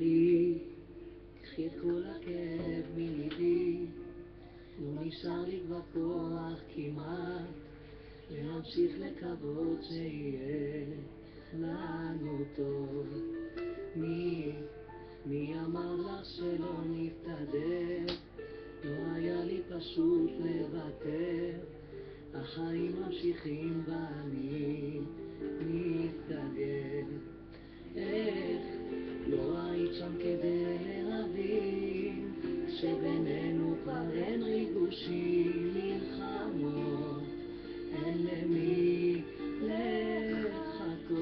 קחי את כל הכאב מליבי, לא נשאר לי כבר כוח כמעט להמשיך לקוות שיהיה לנו טוב. מי אמר לך שלא נתקדם? לא היה לי פשוט לוותר, החיים ממשיכים ואני מתגלגל. איך לא היית שם כדי להבין שבינינו כבר אין ריגושים, מלחמות, אין למי לחכות.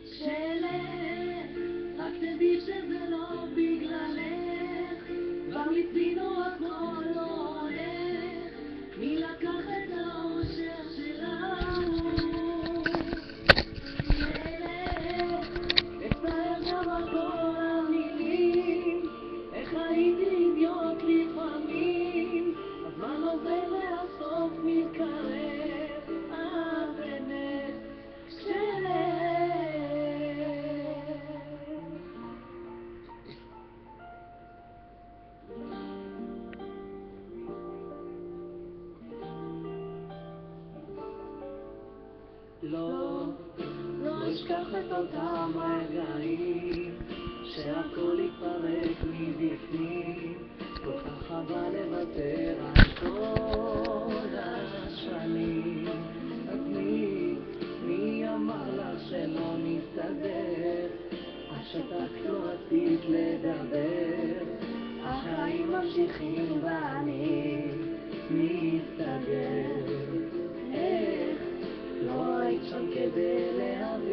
שלך, רק תדעי שזה לא בגללך, כבר ליפינו הכל לא הולך, מי לקח את האושר שלנו? שלך, אצטער גם על כל המילים, איך הייתי אידיוט לפעמים, הזמן עובר והסוף מתקרב, באמת שלך. לא אשכח את אותם רגעים שהכל יתפרק מבפנים, כל כך חבל לוותר על כל השנים. אז מי אמר לך שלא נסתדר? את שתקת, לא רצית לדבר, החיים ממשיכים ואני מסתגר. איך לא היית שם כדי להבין